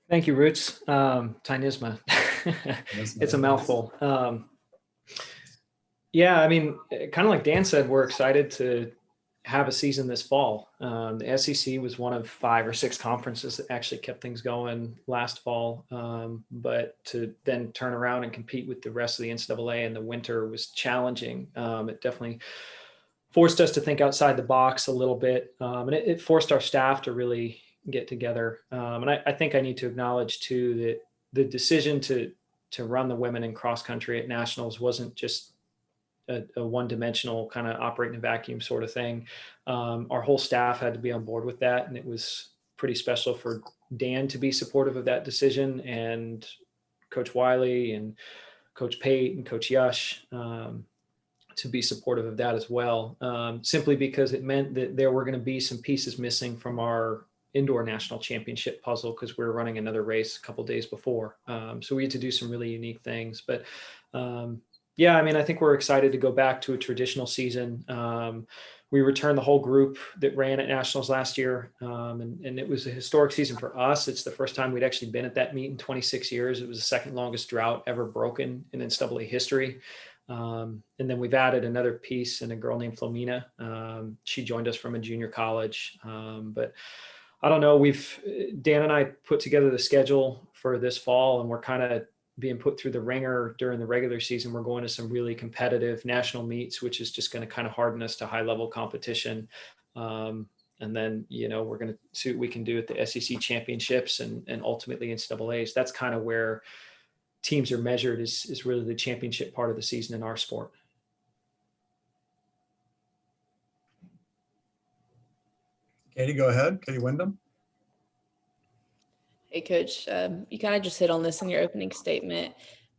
Thank you, Roots. Tynisma. It's a mouthful. Yeah, I mean, kind of like Dan said, we're excited to have a season this fall. The SEC was one of 5 or 6 conferences that actually kept things going last fall. But to then turn around and compete with the rest of the NCAA in the winter was challenging. It definitely forced us to think outside the box a little bit. And it forced our staff to really get together. And I think I need to acknowledge too that the decision to run the women in cross country at nationals wasn't just a one-dimensional kind of operate in a vacuum sort of thing. Our whole staff had to be on board with that, and it was pretty special for Dan to be supportive of that decision, and Coach Wiley and Coach Pate and Coach Yush to be supportive of that as well, simply because it meant that there were going to be some pieces missing from our indoor national championship puzzle because we were running another race a couple days before. So we had to do some really unique things. But yeah, I mean, I think we're excited to go back to a traditional season. We returned the whole group that ran at nationals last year, and it was a historic season for us. It's the first time we'd actually been at that meet in 26 years. It was the second longest drought ever broken in NCAA history. And then we've added another piece and a girl named Flomena. She joined us from a junior college. But I don't know, Dan and I put together the schedule for this fall, and we're kind of being put through the ringer during the regular season. We're going to some really competitive national meets, which is just going to kind of harden us to high level competition. And then, we're going to see what we can do at the SEC championships and ultimately NCAAs. That's kind of where teams are measured, is really the championship part of the season in our sport. Katie, go ahead. Katie Wyndham. Hey, Coach, you kind of just hit on this in your opening statement,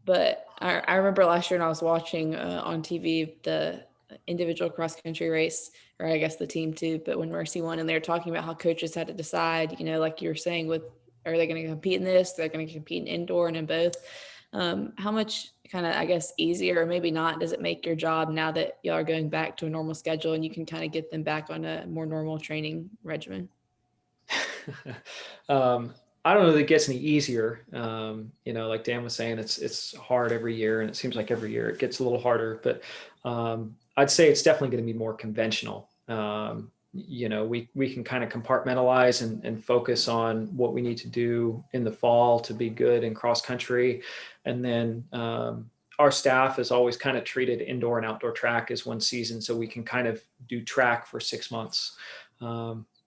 but I remember last year when I was watching on TV the individual cross-country race, or I guess the team too, but when Mercy won, and they were talking about how coaches had to decide, like you were saying, are they going to compete in this? They're going to compete in indoor and in both. How much kind of, I guess, easier or maybe not does it make your job now that y'all are going back to a normal schedule and you can kind of get them back on a more normal training regimen? I don't know that it gets any easier. Like Dan was saying, it's hard every year, and it seems like every year it gets a little harder, but I'd say it's definitely going to be more conventional. We can kind of compartmentalize and focus on what we need to do in the fall to be good in cross country. And then our staff has always kind of treated indoor and outdoor track as one season, so we can kind of do track for 6 months.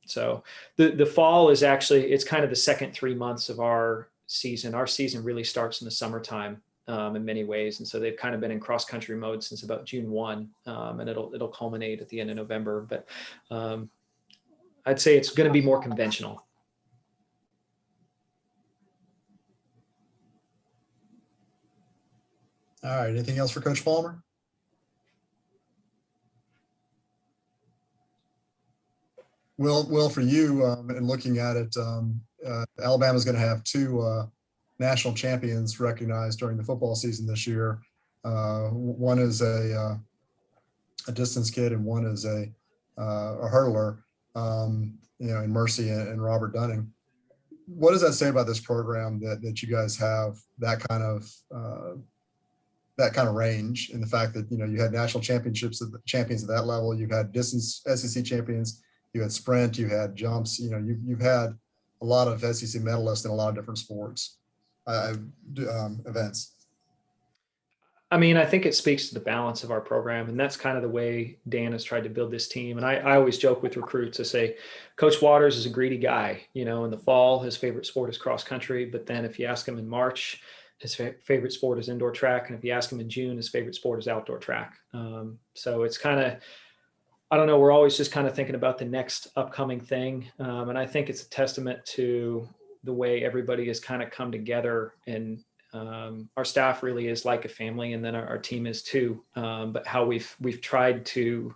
So the fall is actually, it's kind of the second 3 months of our season. Our season really starts in the summertime in many ways. And so they've kind of been in cross country mode since about June 1, and it'll culminate at the end of November. But I'd say it's going to be more conventional. All right. Anything else for Coach Palmer? Will, for you, and looking at it, Alabama's going to have 2 national champions recognized during the football season this year. One is a distance kid, and one is a hurdler. In Mercy and Robert Dunning. What does that say about this program that you guys have that kind of range, in the fact that you had national champions at that level, you've had distance SEC champions, you had sprint, you had jumps, you've had a lot of SEC medalists in a lot of different sports events. I mean, I think it speaks to the balance of our program, and that's kind of the way Dan has tried to build this team. And I always joke with recruits, I say, Coach Waters is a greedy guy. In the fall, his favorite sport is cross country, but then if you ask him in March, his favorite sport is indoor track, and if you ask him in June, his favorite sport is outdoor track. So it's kind of, I don't know, we're always just kind of thinking about the next upcoming thing. And I think it's a testament to the way everybody has kind of come together, and our staff really is like a family, and then our team is too. But how we've tried to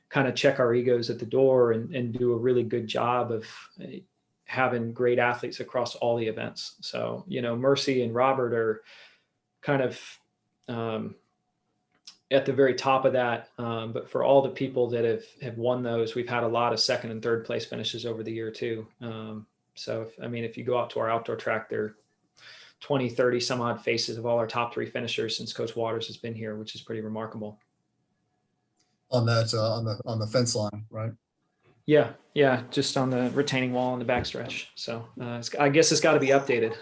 kind of check our egos at the door and do a really good job of having great athletes across all the events. So, Mercy and Robert are kind of at the very top of that. But for all the people that have won those, we've had a lot of second and third place finishes over the year too. So, if you go out to our outdoor track, there are 20, 30 some odd faces of all our top 3 finishers since Coach Waters has been here, which is pretty remarkable. On that, on the fence line, right? Yeah, just on the retaining wall on the backstretch. So I guess it's got to be updated.